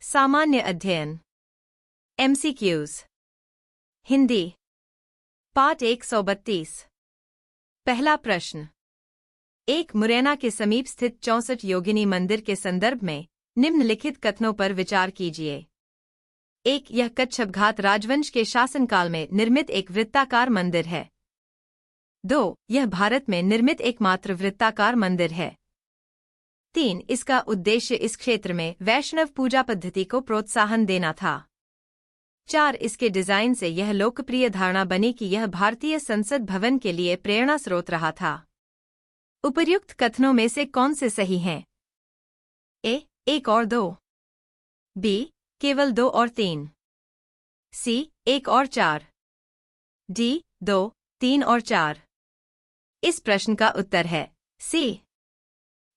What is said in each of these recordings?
सामान्य अध्ययन MCQs हिंदी पाठ 132 पहला प्रश्न। एक मुरैना के समीप स्थित 64 योगिनी मंदिर के संदर्भ में निम्नलिखित कथनों पर विचार कीजिए। 1. यह कच्छपघात राजवंश के शासनकाल में निर्मित एक वृत्ताकार मंदिर है। 2. यह भारत में निर्मित एकमात्र वृत्ताकार मंदिर है। 3. इसका उद्देश्य इस क्षेत्र में वैष्णव पूजा पद्धति को प्रोत्साहन देना था। 4. इसके डिजाइन से यह लोकप्रिय धारणा बनी कि यह भारतीय संसद भवन के लिए प्रेरणा स्रोत रहा था। उपर्युक्त कथनों में से कौन से सही हैं? A. 1 और 2। B. केवल 2 और 3। C. 1 और 4। D. 2, 3 और 4। इस प्रश्न का उत्तर है C.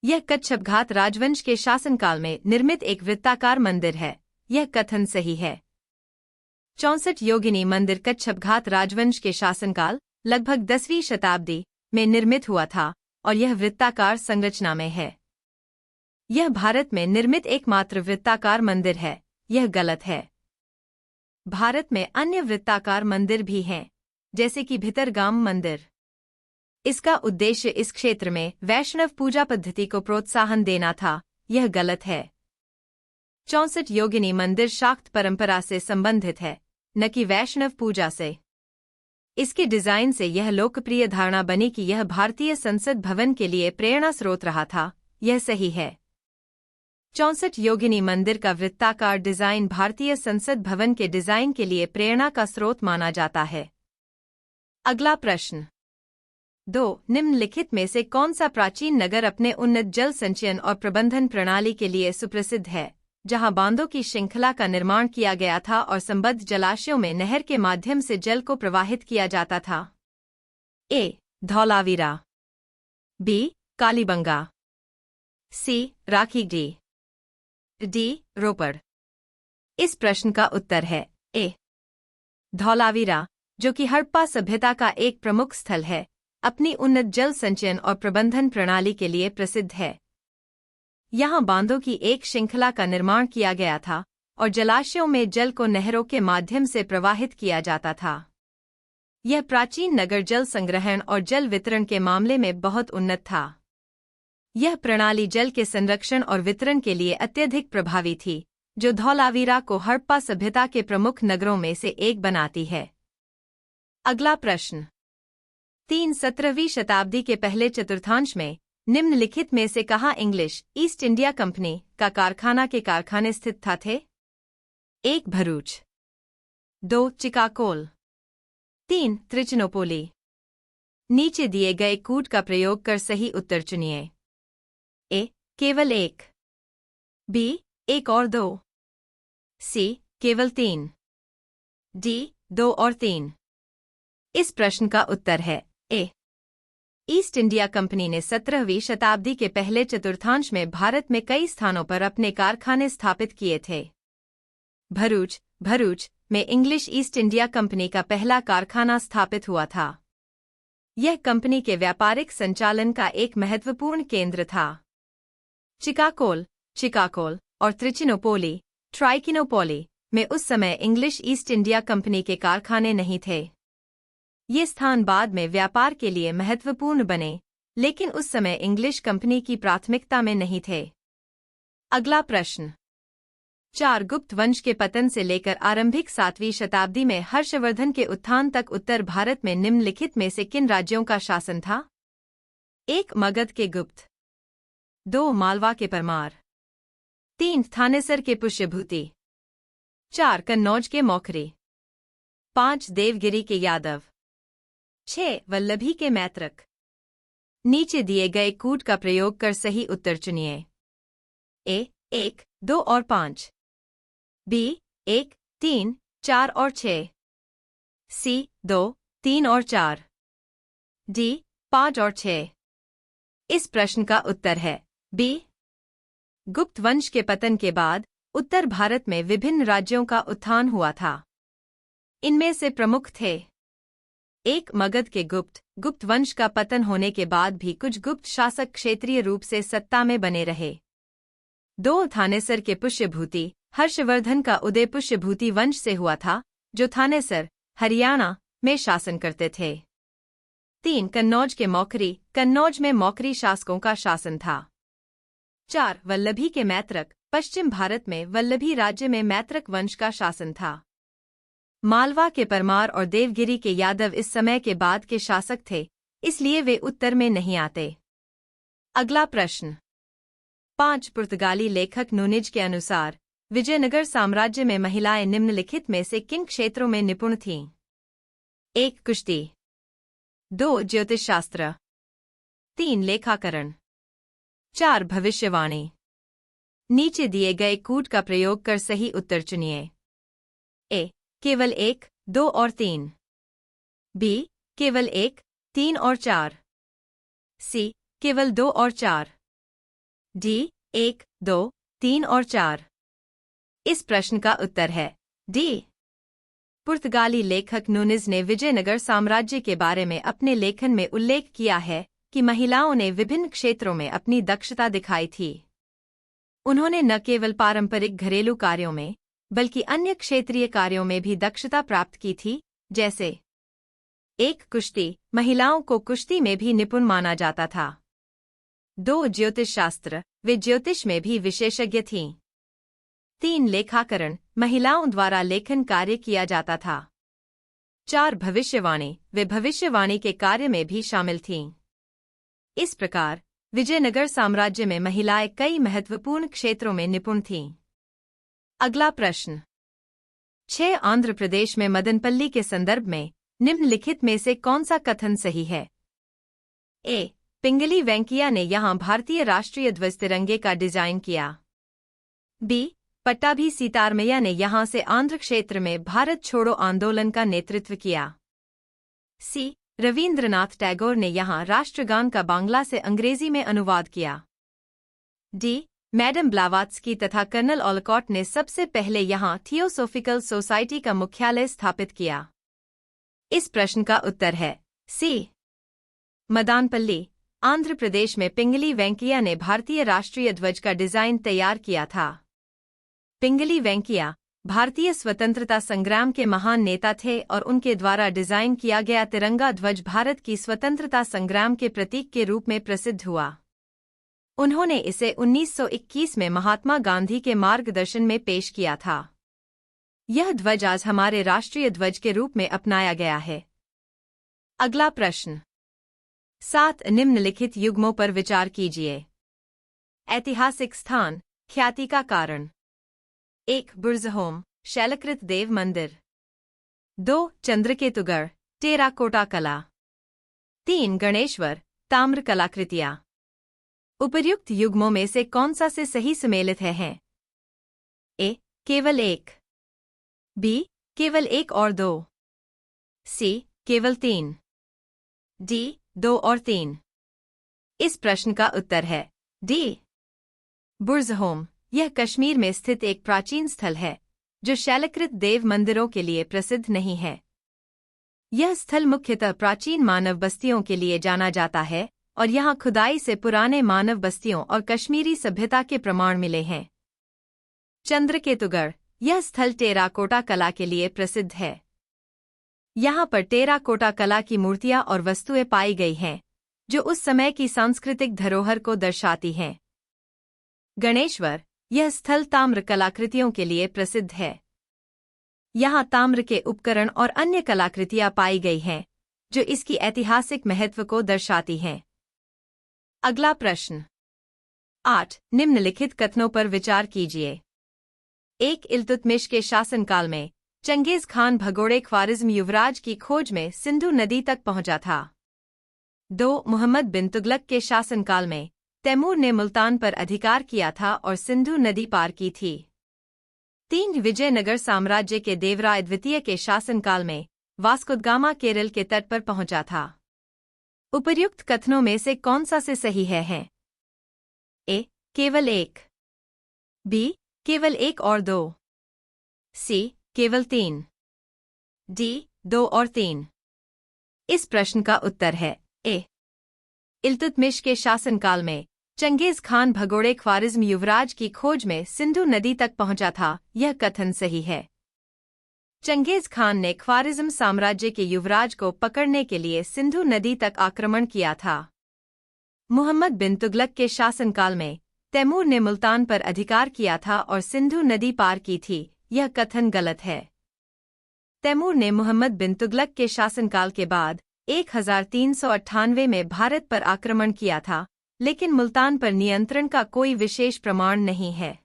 यह कच्छपघात राजवंश के शासनकाल में निर्मित एक वृत्ताकार मंदिर है। यह कथन सही है। 64 योगिनी मंदिर कच्छपघात राजवंश के शासनकाल लगभग 10वीं शताब्दी में निर्मित हुआ था और यह वृत्ताकार संरचना में है। यह भारत में निर्मित एकमात्र वृत्ताकार मंदिर है। यह गलत है। भारत में अन्य वृत्ताकार मंदिर भी हैं, जैसे कि भितरगाम मंदिर। इसका उद्देश्य इस क्षेत्र में वैष्णव पूजा पद्धति को प्रोत्साहन देना था। यह गलत है। 64 योगिनी मंदिर शाक्त परंपरा से संबंधित है, न कि वैष्णव पूजा से। इसके डिजाइन से यह लोकप्रिय धारणा बनी कि यह भारतीय संसद भवन के लिए प्रेरणा स्रोत रहा था। यह सही है। 64 योगिनी मंदिर का वृत्ताकार डिजाइन भारतीय संसद भवन के डिजाइन के लिए प्रेरणा का स्रोत माना जाता है। अगला प्रश्न। 2. निम्नलिखित में से कौन सा प्राचीन नगर अपने उन्नत जल संचयन और प्रबंधन प्रणाली के लिए सुप्रसिद्ध है, जहां बांधों की श्रृंखला का निर्माण किया गया था और संबद्ध जलाशयों में नहर के माध्यम से जल को प्रवाहित किया जाता था? A. Dholavira. B. Kalibangan. C. Rakhigarhi. D. रोपड़। इस प्रश्न का उत्तर है A. धौलावीरा, जो कि हड़प्पा सभ्यता का एक प्रमुख स्थल है, अपनी उन्नत जल संचयन और प्रबंधन प्रणाली के लिए प्रसिद्ध है। यहाँ बांधों की एक श्रृंखला का निर्माण किया गया था और जलाशयों में जल को नहरों के माध्यम से प्रवाहित किया जाता था। यह प्राचीन नगर जल संग्रहण और जल वितरण के मामले में बहुत उन्नत था। यह प्रणाली जल के संरक्षण और वितरण के लिए अत्यधिक प्रभावी थी, जो धौलावीरा को हड़प्पा सभ्यता के प्रमुख नगरों में से एक बनाती है। अगला प्रश्न। 3. 17वीं शताब्दी के पहले चतुर्थांश में निम्नलिखित में से कहाँ इंग्लिश ईस्ट इंडिया कंपनी का कारखाना के कारखाने स्थित थे? 1. भरूच। 2. चिकागोल। 3. त्रिचनोपोली। नीचे दिए गए कूट का प्रयोग कर सही उत्तर चुनिए। A. केवल 1। B. 1 और 2। C. केवल 3। D. 2 और 3। इस प्रश्न का उत्तर है A. ईस्ट इंडिया कंपनी ने 17वीं शताब्दी के पहले चतुर्थांश में भारत में कई स्थानों पर अपने कारखाने स्थापित किए थे। भरूच में इंग्लिश ईस्ट इंडिया कंपनी का पहला कारखाना स्थापित हुआ था। यह कंपनी के व्यापारिक संचालन का एक महत्वपूर्ण केंद्र था। चिकागोल और ट्राइकिनोपोली में उस समय इंग्लिश ईस्ट इंडिया कंपनी के कारखाने नहीं थे। ये स्थान बाद में व्यापार के लिए महत्वपूर्ण बने, लेकिन उस समय इंग्लिश कंपनी की प्राथमिकता में नहीं थे। अगला प्रश्न। 4. गुप्त वंश के पतन से लेकर आरंभिक 7वीं शताब्दी में हर्षवर्धन के उत्थान तक उत्तर भारत में निम्नलिखित में से किन राज्यों का शासन था? 1. मगध के गुप्त। 2. मालवा के परमार। 3. थानेसर के पुष्यभूति। 4. कन्नौज के मौखरी। 5. देवगिरी के यादव। 6. वल्लभी के मैत्रक। नीचे दिए गए कूट का प्रयोग कर सही उत्तर चुनिए। A. 1, 2 और 5। B. 1, 3, 4 और 6। C. 2, 3 और 4। D. 5 और 6। इस प्रश्न का उत्तर है B. गुप्त वंश के पतन के बाद उत्तर भारत में विभिन्न राज्यों का उत्थान हुआ था। इनमें से प्रमुख थे: 1. मगध के गुप्त वंश का पतन होने के बाद भी कुछ गुप्त शासक क्षेत्रीय रूप से सत्ता में बने रहे। 2. थानेसर के पुष्यभूति, हर्षवर्धन का उदय पुष्यभूति वंश से हुआ था, जो थानेसर, हरियाणा में शासन करते थे। 3. कन्नौज के मौखरी, कन्नौज में मौखरी शासकों का शासन था। 4. वल्लभी के मैत्रक, पश्चिम भारत में वल्लभी राज्य में मैत्रक वंश का शासन था। मालवा के परमार और देवगिरी के यादव इस समय के बाद के शासक थे, इसलिए वे उत्तर में नहीं आते। अगला प्रश्न 5. पुर्तगाली लेखक नूनिज के अनुसार विजयनगर साम्राज्य में महिलाएं निम्नलिखित में से किन क्षेत्रों में निपुण थीं? 1. कुश्ती, 2. ज्योतिष शास्त्र, 3. लेखाकरण, 4. भविष्यवाणी। नीचे दिए गए कूट का प्रयोग कर सही उत्तर चुनिए। ए. केवल 1, 2 और 3। बी. केवल 1, 3 और 4। सी. केवल 2 और 4। डी. 1, 2, 3 और 4। इस प्रश्न का उत्तर है डी। पुर्तगाली लेखक नूनिज ने विजयनगर साम्राज्य के बारे में अपने लेखन में उल्लेख किया है कि महिलाओं ने विभिन्न क्षेत्रों में अपनी दक्षता दिखाई थी। उन्होंने न केवल पारंपरिक घरेलू कार्यों में, बल्कि अन्य क्षेत्रीय कार्यों में भी दक्षता प्राप्त की थी, जैसे 1. कुश्ती, महिलाओं को कुश्ती में भी निपुण माना जाता था। 2. ज्योतिष शास्त्र, वे ज्योतिष में भी विशेषज्ञ थीं। 3. लेखाकरण, महिलाओं द्वारा लेखन कार्य किया जाता था। 4. भविष्यवाणी, वे भविष्यवाणी के कार्य में भी शामिल थीं। इस प्रकार विजयनगर साम्राज्य में महिलाएं कई महत्वपूर्ण क्षेत्रों में निपुण थीं। अगला प्रश्न 6. आंध्र प्रदेश में मदनपल्ली के संदर्भ में निम्नलिखित में से कौन सा कथन सही है? ए. पिंगली वेंकैया ने यहां भारतीय राष्ट्रीय ध्वज तिरंगे का डिजाइन किया। बी. पट्टाभी सीतारमैया ने यहां से आंध्र क्षेत्र में भारत छोड़ो आंदोलन का नेतृत्व किया। सी. रवींद्रनाथ टैगोर ने यहां राष्ट्रगान का बांग्ला से अंग्रेजी में अनुवाद किया। डी. मैडम ब्लावात्स्की तथा कर्नल ओलकॉट ने सबसे पहले यहां थियोसोफिकल सोसाइटी का मुख्यालय स्थापित किया। इस प्रश्न का उत्तर है सी. मदानपल्ली, आंध्र प्रदेश में पिंगली वेंकैया ने भारतीय राष्ट्रीय ध्वज का डिजाइन तैयार किया था। पिंगली वेंकैया भारतीय स्वतंत्रता संग्राम के महान नेता थे और उनके द्वारा डिजाइन किया गया तिरंगा ध्वज भारत की स्वतंत्रता संग्राम के प्रतीक के रूप में प्रसिद्ध हुआ। उन्होंने इसे 1921 में महात्मा गांधी के मार्गदर्शन में पेश किया था। यह ध्वज आज हमारे राष्ट्रीय ध्वज के रूप में अपनाया गया है। अगला प्रश्न 7. निम्नलिखित युग्मों पर विचार कीजिए। ऐतिहासिक स्थान, ख्याति का कारण। 1. बुर्जहोम, शैलकृत देव मंदिर। 2. चंद्रकेतुगढ़, टेराकोटा कला। 3. गणेश्वर, ताम्र कलाकृतियां। उपर्युक्त युग्मों में से कौन सा से सही सुमेलित है? ए. केवल 1। बी. केवल 1 और 2। सी. केवल 3। डी. 2 और 3। इस प्रश्न का उत्तर है डी। बुर्जहोम, यह कश्मीर में स्थित एक प्राचीन स्थल है, जो शैलकृत देव मंदिरों के लिए प्रसिद्ध नहीं है। यह स्थल मुख्यतः प्राचीन मानव बस्तियों के लिए जाना जाता है और यहाँ खुदाई से पुराने मानव बस्तियों और कश्मीरी सभ्यता के प्रमाण मिले हैं। चंद्रकेतुगढ़, यह स्थल टेराकोटा कला के लिए प्रसिद्ध है। यहाँ पर टेराकोटा कला की मूर्तियां और वस्तुएं पाई गई हैं, जो उस समय की सांस्कृतिक धरोहर को दर्शाती हैं। गणेश्वर, यह स्थल ताम्र कलाकृतियों के लिए प्रसिद्ध है। यहाँ ताम्र के उपकरण और अन्य कलाकृतियां पाई गई हैं, जो इसकी ऐतिहासिक महत्व को दर्शाती हैं। अगला प्रश्न 8. निम्नलिखित कथनों पर विचार कीजिए। 1. इल्तुतमिश के शासनकाल में चंगेज खान भगोड़े ख्वारिज्म युवराज की खोज में सिंधु नदी तक पहुंचा था। 2. मोहम्मद बिन तुगलक के शासनकाल में तैमूर ने मुल्तान पर अधिकार किया था और सिंधु नदी पार की थी। 3. विजयनगर साम्राज्य के देवराय द्वितीय के शासनकाल में वास्को द गामा केरल के तट पर पहुंचा था। उपर्युक्त कथनों में से कौन सा से सही है? ए. केवल 1। बी. केवल 1 और 2। सी. केवल 3। डी. 2 और 3। इस प्रश्न का उत्तर है ए. इल्तुतमिश के शासनकाल में चंगेज खान भगोड़े ख्वारिज्म युवराज की खोज में सिंधु नदी तक पहुंचा था, यह कथन सही है। चंगेज खान ने ख्वारिज्म साम्राज्य के युवराज को पकड़ने के लिए सिंधु नदी तक आक्रमण किया था। मुहम्मद बिन तुगलक के शासनकाल में तैमूर ने मुल्तान पर अधिकार किया था और सिंधु नदी पार की थी, यह कथन गलत है। तैमूर ने मुहम्मद बिन तुगलक के शासनकाल के बाद 1398 में भारत पर आक्रमण किया था, लेकिन मुल्तान पर नियंत्रण का कोई विशेष प्रमाण नहीं है।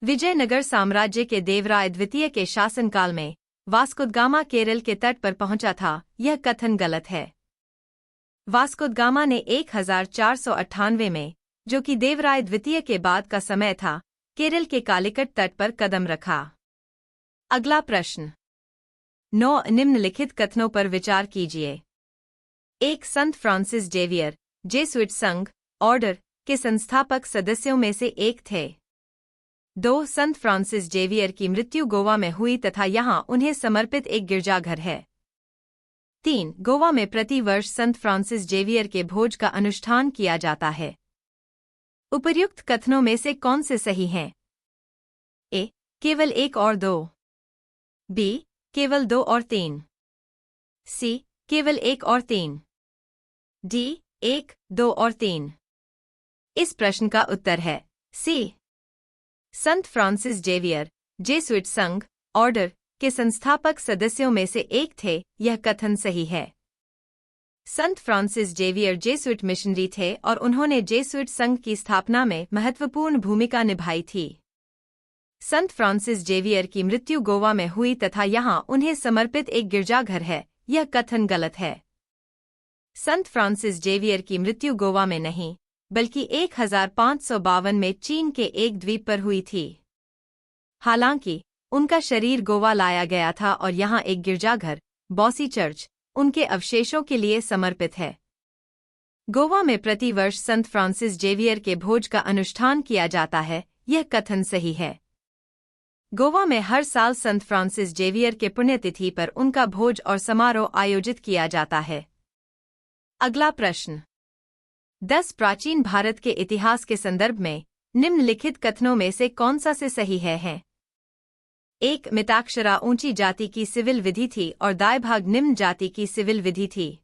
विजयनगर साम्राज्य के देवराय द्वितीय के शासनकाल में वास्को द गामा केरल के तट पर पहुंचा था, यह कथन गलत है। वास्को द गामा ने 1498 में, जो कि देवराय द्वितीय के बाद का समय था, केरल के कालिकट तट पर कदम रखा। अगला प्रश्न 9 निम्नलिखित कथनों पर विचार कीजिए। 1 संत फ्रांसिस जेवियर जेसुइट संघ ऑर्डर के संस्थापक सदस्यों में से एक थे। 2 संत फ्रांसिस जेवियर की मृत्यु गोवा में हुई तथा यहां उन्हें समर्पित एक गिरजाघर है। 3 गोवा में प्रति वर्ष संत फ्रांसिस जेवियर के भोज का अनुष्ठान किया जाता है। उपर्युक्त कथनों में से कौन से सही हैं? ए केवल 1 और 2, बी केवल 2 और 3, सी केवल 1 और 3, डी 1, 2 और 3। इस प्रश्न का उत्तर है सी। संत फ्रांसिस जेवियर जेसुइट संघ ऑर्डर के संस्थापक सदस्यों में से एक थे, यह कथन सही है। संत फ्रांसिस जेवियर जेसुइट मिशनरी थे और उन्होंने जेसुइट संघ की स्थापना में महत्वपूर्ण भूमिका निभाई थी। संत फ्रांसिस जेवियर की मृत्यु गोवा में हुई तथा यहां उन्हें समर्पित एक गिरजाघर है, यह कथन गलत है। संत फ्रांसिस जेवियर की मृत्यु गोवा में नहीं, बल्कि 1552 में चीन के एक द्वीप पर हुई थी। हालांकि उनका शरीर गोवा लाया गया था और यहां एक गिरजाघर, बॉसी चर्च, उनके अवशेषों के लिए समर्पित है। गोवा में प्रति वर्ष संत फ्रांसिस जेवियर के भोज का अनुष्ठान किया जाता है, यह कथन सही है। गोवा में हर साल संत फ्रांसिस जेवियर के पुण्यतिथि पर उनका भोज और समारोह आयोजित किया जाता है। अगला प्रश्न 10 प्राचीन भारत के इतिहास के संदर्भ में निम्नलिखित कथनों में से कौन सा से सही है? 1 मिताक्षरा ऊंची जाति की सिविल विधि थी और दायभाग निम्न जाति की सिविल विधि थी।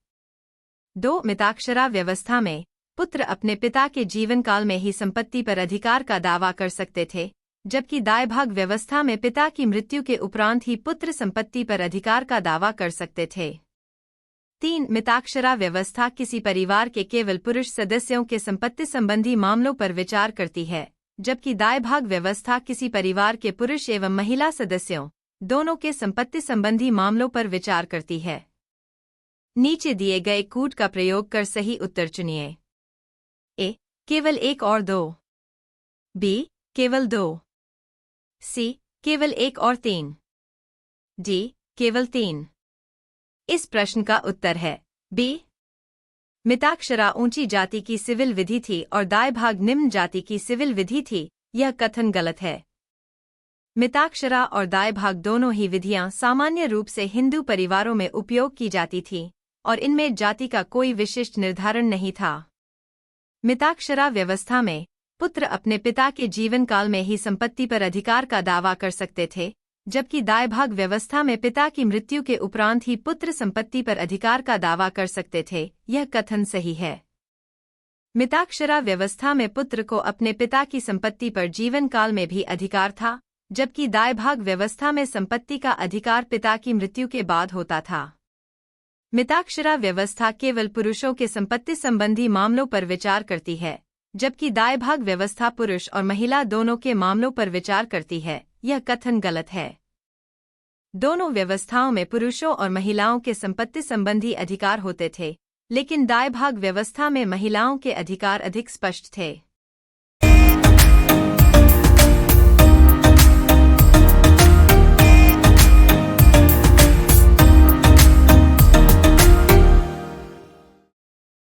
2 मिताक्षरा व्यवस्था में पुत्र अपने पिता के जीवन काल में ही संपत्ति पर अधिकार का दावा कर सकते थे, जबकि दायभाग व्यवस्था में पिता की मृत्यु के उपरांत ही पुत्र संपत्ति पर अधिकार का दावा कर सकते थे। 3 मिताक्षरा व्यवस्था किसी परिवार के केवल पुरुष सदस्यों के संपत्ति संबंधी मामलों पर विचार करती है, जबकि दायभाग व्यवस्था किसी परिवार के पुरुष एवं महिला सदस्यों दोनों के संपत्ति संबंधी मामलों पर विचार करती है। नीचे दिए गए कूट का प्रयोग कर सही उत्तर चुनिए। ए केवल 1 और 2, बी केवल 2, सी केवल 1 और 3, डी केवल 3। इस प्रश्न का उत्तर है बी। मिताक्षरा ऊंची जाति की सिविल विधि थी और दायभाग निम्न जाति की सिविल विधि थी, यह कथन गलत है। मिताक्षरा और दायभाग दोनों ही विधियां सामान्य रूप से हिंदू परिवारों में उपयोग की जाती थीं और इनमें जाति का कोई विशिष्ट निर्धारण नहीं था। मिताक्षरा व्यवस्था में पुत्र अपने पिता के जीवन काल में ही संपत्ति पर अधिकार का दावा कर सकते थे, जबकि दायभाग व्यवस्था में पिता की मृत्यु के उपरांत ही पुत्र संपत्ति पर अधिकार का दावा कर सकते थे, यह कथन सही है। मिताक्षरा व्यवस्था में पुत्र को अपने पिता की संपत्ति पर जीवन काल में भी अधिकार था, जबकि दायभाग व्यवस्था में संपत्ति का अधिकार पिता की मृत्यु के बाद होता था। मिताक्षरा व्यवस्था केवल पुरुषों के संपत्ति संबंधी मामलों पर विचार करती है, जबकि दायभाग व्यवस्था पुरुष और महिला दोनों के मामलों पर विचार करती है, यह कथन गलत है। दोनों व्यवस्थाओं में पुरुषों और महिलाओं के संपत्ति संबंधी अधिकार होते थे, लेकिन दायभाग व्यवस्था में महिलाओं के अधिकार अधिक स्पष्ट थे।